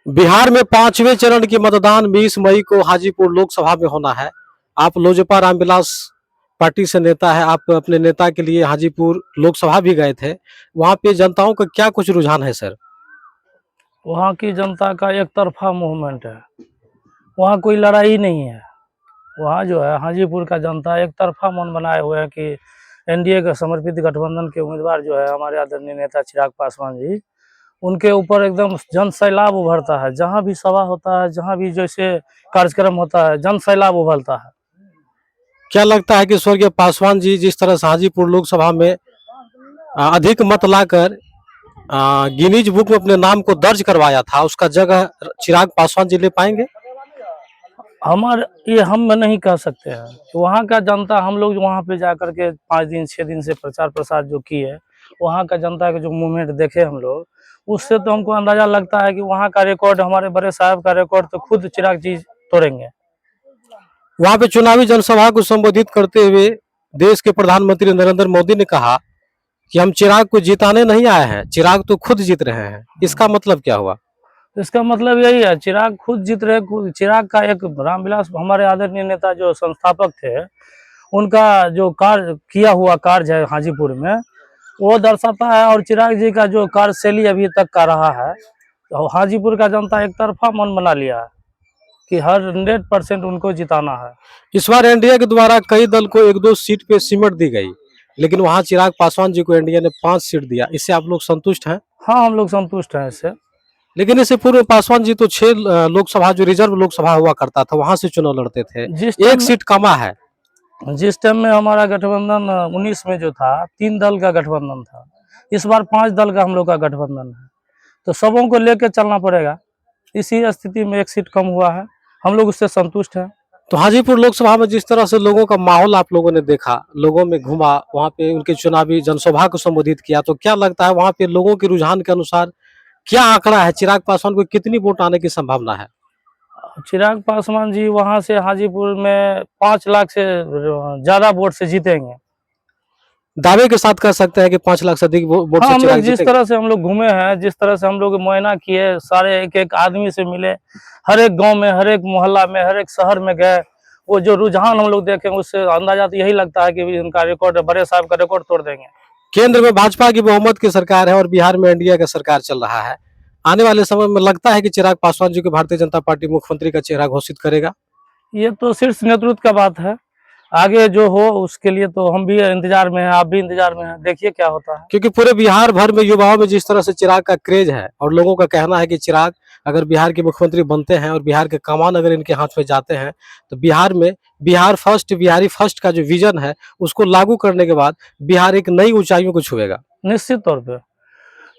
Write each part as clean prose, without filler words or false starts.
बिहार में 5वें चरण की मतदान 20 मई को हाजीपुर लोकसभा में होना है। आप लोजपा रामविलास पार्टी से नेता है, आप अपने नेता के लिए हाजीपुर लोकसभा भी गए थे। वहाँ पे जनताओं का क्या कुछ रुझान है सर? वहाँ की जनता का एक तरफा मूवमेंट है, वहाँ कोई लड़ाई नहीं है। वहाँ जो है हाजीपुर का जनता एक तरफा मन बनाए हुए है कि एनडीए का समर्पित गठबंधन के उम्मीदवार जो है हमारे आदरणीय नेता चिराग पासवान जी, उनके ऊपर एकदम जन सैलाब उभरता है। जहाँ भी सभा होता है, जहाँ भी जैसे कार्यक्रम होता है, जन सैलाब उभरता है। क्या लगता है कि स्वर्गीय पासवान जी जिस तरह से हाजीपुर लोकसभा में अधिक मत लाकर गिनीज बुक में अपने नाम को दर्ज करवाया था, उसका जगह चिराग पासवान जी ले पाएंगे? ये हम नहीं कह सकते हैं। वहाँ का जनता, हम लोग वहाँ पे जा करके 5 दिन 6 दिन से प्रचार प्रसार जो किए, वहाँ का जनता के जो मूवमेंट देखे हम लोग, उससे तो हमको अंदाजा लगता है कि वहाँ का रिकॉर्ड, हमारे बड़े साहब का रिकॉर्ड तो खुद चिराग जी तोड़ेंगे। वहाँ पे चुनावी जनसभा को संबोधित करते हुए देश के प्रधानमंत्री नरेंद्र मोदी ने कहा कि हम चिराग को जिताने नहीं आए हैं, चिराग तो खुद जीत रहे हैं। इसका मतलब क्या हुआ? इसका मतलब यही है, चिराग खुद जीत रहे। चिराग का एक रामविलास, हमारे आदरणीय नेता जो संस्थापक थे, उनका जो कार्य किया हुआ कार्य है हाजीपुर में, वो दर्शाता है। और चिराग जी का जो कार्यशैली अभी तक का रहा है, तो हाजीपुर का जनता एक तरफा मन बना लिया है कि 100% उनको जिताना है। इस बार एनडीए के द्वारा कई दल को 1-2 सीट पे सिमट दी गई, लेकिन वहाँ चिराग पासवान जी को एनडीए ने 5 सीट दिया। इससे आप लोग संतुष्ट हैं? हाँ, हम लोग संतुष्ट हैं इससे। लेकिन इससे पूर्व पासवान जी तो 6 लोकसभा, जो रिजर्व लोकसभा हुआ करता था, वहां से चुनाव लड़ते थे। एक सीट कमा है। जिस टाइम में हमारा गठबंधन 19 में जो था, 3 दल का गठबंधन था। इस बार 5 दल का हम लोग का गठबंधन है, तो सबों को लेकर चलना पड़ेगा। इसी स्थिति में 1 सीट कम हुआ है, हम लोग उससे संतुष्ट हैं। तो हाजीपुर लोकसभा में जिस तरह से लोगों का माहौल आप लोगों ने देखा, लोगों में घुमा, वहाँ पे उनके चुनावी जनसभा को संबोधित किया, तो क्या लगता है वहाँ पे लोगों के रुझान के अनुसार क्या आंकड़ा है? चिराग पासवान को कितनी वोट आने की संभावना है? चिराग पासवान जी वहां से हाजीपुर में 5 लाख से ज्यादा वोट से जीतेंगे। दावे के साथ कह सकते हैं कि 5 लाख से अधिक वोट हाँ, से हम लोग चिराग जिस जीतेंगे। तरह से हम लोग घूमे हैं, जिस तरह से हम लोग मुआयना किए, सारे एक एक आदमी से मिले, हर एक गांव में, हर एक मोहल्ला में, हर एक शहर में गए, वो जो रुझान हम लोग देखे, उससे अंदाजा तो यही लगता है कि इनका रिकॉर्ड, बड़े साहब का रिकॉर्ड तोड़ देंगे। केंद्र में भाजपा की बहुमत की सरकार है और बिहार में एनडीए का सरकार चल रहा है। आने वाले समय में लगता है कि चिराग पासवान जी को भारतीय जनता पार्टी मुख्यमंत्री का चेहरा घोषित करेगा। ये तो शीर्ष नेतृत्व का बात है, आगे जो हो उसके लिए तो हम भी इंतजार में हैं, आप भी इंतजार में हैं, देखिए क्या होता है। क्योंकि पूरे बिहार भर में युवाओं में जिस तरह से चिराग का क्रेज है और लोगों का कहना है कि चिराग अगर बिहार के मुख्यमंत्री बनते हैं और बिहार के कमान अगर इनके हाथ में जाते हैं, तो बिहार में बिहार फर्स्ट, बिहारी फर्स्ट का जो विजन है उसको लागू करने के बाद बिहार एक नई ऊंचाइयों को छुएगा। निश्चित तौर पे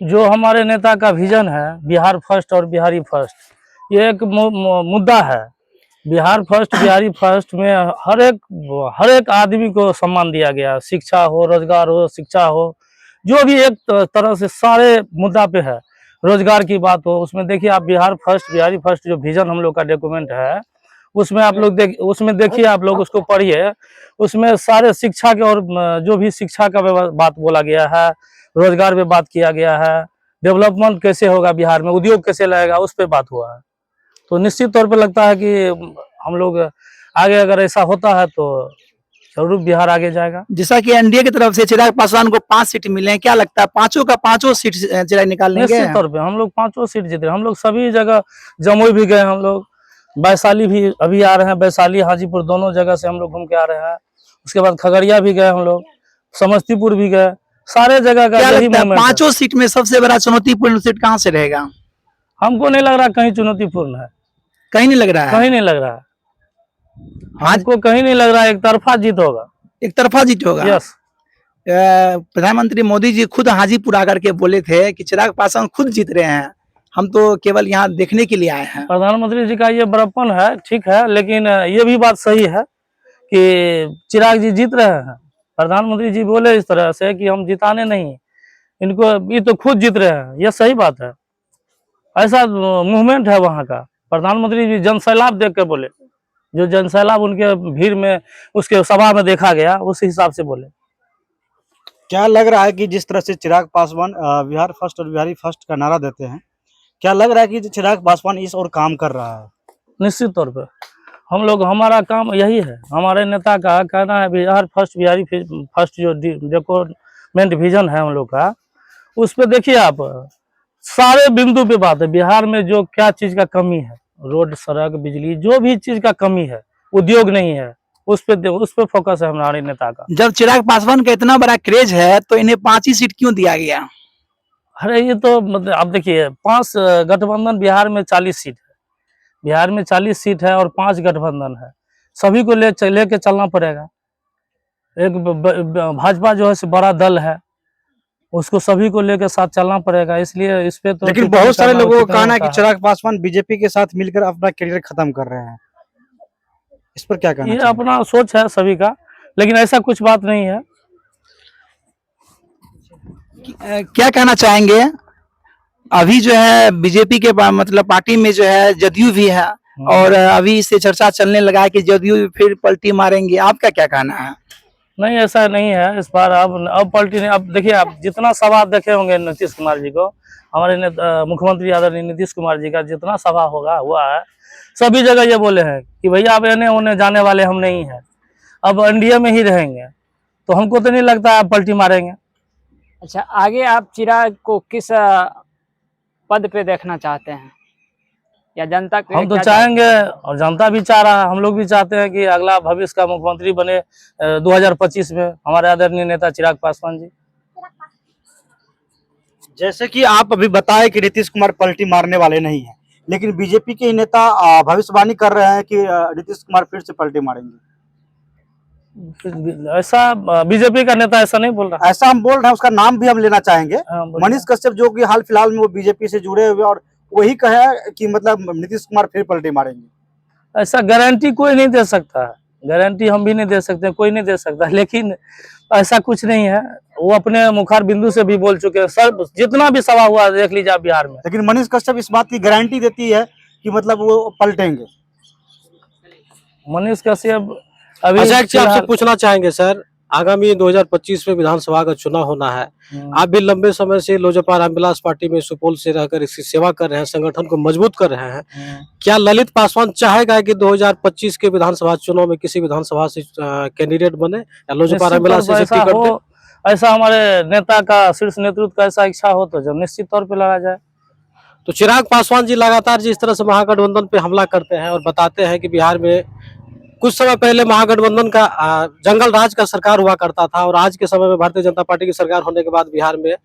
जो हमारे नेता का विजन है, बिहार फर्स्ट और बिहारी फर्स्ट, ये एक मुद्दा है। बिहार फर्स्ट, बिहारी फर्स्ट में हर एक आदमी को सम्मान दिया गया। शिक्षा हो, रोजगार हो, शिक्षा हो, जो भी एक तरह से सारे मुद्दा पे है। रोजगार की बात हो, उसमें देखिए आप, बिहार फर्स्ट, बिहारी फर्स्ट जो विजन हम लोग का डॉक्यूमेंट है, उसमें आप लोग उसमें देखिए, आप लोग उसको पढ़िए। उसमें सारे शिक्षा के और जो भी शिक्षा का बात बोला गया है, रोजगार पे बात किया गया है, डेवलपमेंट कैसे होगा बिहार में, उद्योग कैसे लगेगा, उस पर बात हुआ है। तो निश्चित तौर पे लगता है कि हम लोग आगे, अगर ऐसा होता है तो जरूर बिहार आगे जाएगा। जैसा कि एनडीए की तरफ से चिराग पासवान को 5 सीट मिले हैं, क्या लगता है 5 का 5 सीट चिराग निकाल लेंगे? निश्चित तौर पे हम लोग 5 सीट जीत रहे हैं। हम लोग सभी जगह, जमुई भी गए हम लोग, वैशाली भी अभी आ रहे हैं, वैशाली हाजीपुर दोनों जगह से हम लोग घूम के आ रहे हैं। उसके बाद खगड़िया भी गए हम लोग, समस्तीपुर भी गए, सारे जगह का क्या यही लगता है मूवमेंट है। 5 सीट में सबसे बड़ा चुनौतीपूर्ण सीट कहाँ से रहेगा? हमको नहीं लग रहा कहीं चुनौतीपूर्ण है, कहीं नहीं लग रहा है। कहीं नहीं लग रहा है, आज हमको कहीं नहीं लग रहा है। एक तरफा जीत होगा, एक तरफा जीत होगा। यस। प्रधानमंत्री मोदी जी खुद हाजीपुर आकर के बोले थे कि चिराग पासवान खुद जीत रहे हैं, हम तो केवल यहाँ देखने के लिए आए हैं। प्रधानमंत्री जी का ये बड़प्पन है, ठीक है, लेकिन ये भी बात सही है कि चिराग जी जीत रहे हैं। प्रधानमंत्री जी बोले इस तरह से कि हम जिताने नहीं, इनको, ये तो खुद जीत रहे हैं, ये सही बात है। ऐसा मूवमेंट है वहाँ का। प्रधानमंत्री जी जनसैलाब देख के बोले, जो जनसैलाब उनके भीड़ में, उसके सभा में देखा गया, उस हिसाब से बोले। क्या लग रहा है कि जिस तरह से चिराग पासवान बिहार फर्स्ट और बिहारी फर्स्ट का नारा देते हैं, क्या लग रहा है कि चिराग पासवान इस और काम कर रहा है? निश्चित तौर पे हम लोग, हमारा काम यही है। हमारे नेता का कहना है बिहार फर्स्ट, बिहारी फर्स्ट, जो डेवलपमेंट विजन है हम लोग का, उस पे देखिए आप सारे बिंदु पे बात है। बिहार में जो क्या चीज का कमी है, रोड, सड़क, बिजली, जो भी चीज का कमी है, उद्योग नहीं है, उस पे फोकस है हमारे नेता का। जब चिराग पासवान का इतना बड़ा क्रेज है तो इन्हें 5 ही सीट क्यों दिया गया? अरे ये तो मतलब आप देखिए, 5 गठबंधन, बिहार में 40 सीट है, बिहार में 40 सीट है और 5 गठबंधन है, सभी को लेके चलना पड़ेगा। एक भाजपा जो है से बड़ा दल है, उसको सभी को लेकर साथ चलना पड़ेगा, इसलिए इस पे तो लेकिन टिप्पणी बहुत सारे करना लोगों उचित का नहीं कहना है होता कि चिराग पासवान बीजेपी के साथ मिलकर अपना करियर खत्म कर रहे हैं। इस पर क्या कहना ये चाहिए? अपना सोच है सभी का, लेकिन ऐसा कुछ बात नहीं है। क्या कहना चाहेंगे? अभी जो है बीजेपी के मतलब पार्टी में जो है जदयू भी है, और अभी इससे चर्चा चलने लगा है कि जदयू फिर पलटी मारेंगे, आपका क्या कहना है? नहीं, ऐसा नहीं है। इस बार अब पलटी नहीं। अब देखिए, आप जितना सभा देखे होंगे नीतीश कुमार जी को, हमारे मुख्यमंत्री आदरणीय नीतीश कुमार जी का जितना सभा हुआ है, सभी जगह ये बोले हैं कि भैया अब एने ओने जाने वाले हम नहीं हैं, अब एनडीए में ही रहेंगे। तो हमको तो नहीं लगता आप पलटी मारेंगे। अच्छा, आगे आप चिराग को किस पद पे देखना चाहते हैं, या जनता हम तो चाहेंगे, और जनता भी चाह रहा है, हम लोग भी चाहते हैं कि अगला भविष्य का मुख्यमंत्री बने 2025 में हमारे आदरणीय नेता चिराग पासवान जी। जैसे कि आप अभी बताए कि नीतीश कुमार पलटी मारने वाले नहीं है, लेकिन बीजेपी के नेता भविष्यवाणी कर रहे हैं कि नीतीश कुमार फिर से पलटी मारेंगे। ऐसा बीजेपी का नेता ऐसा नहीं बोल रहा। ऐसा हम बोल रहे हैं, उसका नाम भी हम लेना चाहेंगे। बोलिए। मनीष कश्यप, जो कि हाल फिलहाल में वो बीजेपी से जुड़े हुए, और वही कहे कि मतलब नीतीश कुमार फिर पलटी मारेंगे। ऐसा गारंटी कोई नहीं दे सकता है, गारंटी हम भी नहीं दे सकते, कोई नहीं दे सकता, लेकिन ऐसा कुछ नहीं है। वो अपने मुखार बिंदु से भी बोल चुके हैं। सर, जितना भी सभा हुआ देख लीजिए आप बिहार में। लेकिन मनीष कश्यप इस बात की गारंटी देती है कि मतलब वो पलटेंगे। मनीष कश्यप अभी अजय जी, आपसे पूछना चाहेंगे सर, आगामी 2025 में विधानसभा का चुनाव होना है, आप भी लंबे समय से लोजपा रामविलास पार्टी में सुपौल से रहकर इसकी सेवा कर रहे हैं, संगठन को मजबूत कर रहे हैं, क्या ललित पासवान चाहेगा कि 2025 के विधानसभा चुनाव में किसी विधानसभा से कैंडिडेट बने, या लोजपा रामविलास से टिकट दे? ऐसा हमारे नेता का, शीर्ष नेतृत्व का ऐसा इच्छा हो तो जब निश्चित तौर पे लड़ा जाए। तो चिराग पासवान जी लगातार जिस तरह से महागठबंधन पे हमला करते हैं और बताते हैं कि बिहार में कुछ समय पहले महागठबंधन का जंगल राज का सरकार हुआ करता था, और आज के समय में भारतीय जनता पार्टी की सरकार होने के बाद बिहार में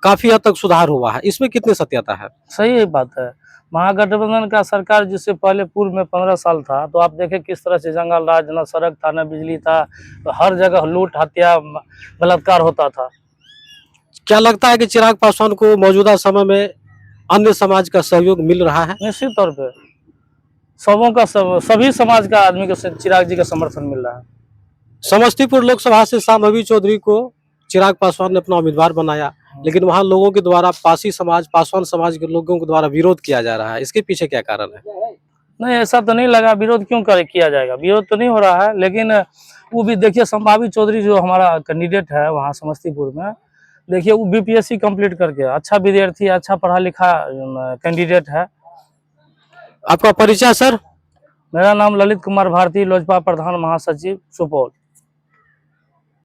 काफी हद तक सुधार हुआ है, इसमें कितनी सत्यता है? सही बात है। महागठबंधन का सरकार जिससे पहले पूर्व में 15 साल था, तो आप देखें किस तरह से जंगल राज, न सड़क था, न बिजली था, तो हर जगह लूट, हत्या, बलात्कार होता था। क्या लगता है कि चिराग पासवान को मौजूदा समय में अन्य समाज का सहयोग मिल रहा है? निश्चित तौर पे सभी समाज का आदमी को चिराग जी का समर्थन मिल रहा है। समस्तीपुर लोकसभा से शांभवी चौधरी को चिराग पासवान ने अपना उम्मीदवार बनाया, लेकिन वहां लोगों के द्वारा पासी समाज, पासवान समाज के लोगों के द्वारा विरोध किया जा रहा है, इसके पीछे क्या कारण है? नहीं, ऐसा तो नहीं लगा। विरोध क्यों किया जाएगा? विरोध तो नहीं हो रहा है, लेकिन वो भी देखिए, शांभवी चौधरी जो हमारा कैंडिडेट है वहाँ समस्तीपुर में, देखिए वो बीपीएससी कंप्लीट करके अच्छा विद्यार्थी, अच्छा पढ़ा लिखा कैंडिडेट है। आपका परिचय सर? मेरा नाम ललित कुमार भारती, लोजपा प्रधान महासचिव, सुपौल।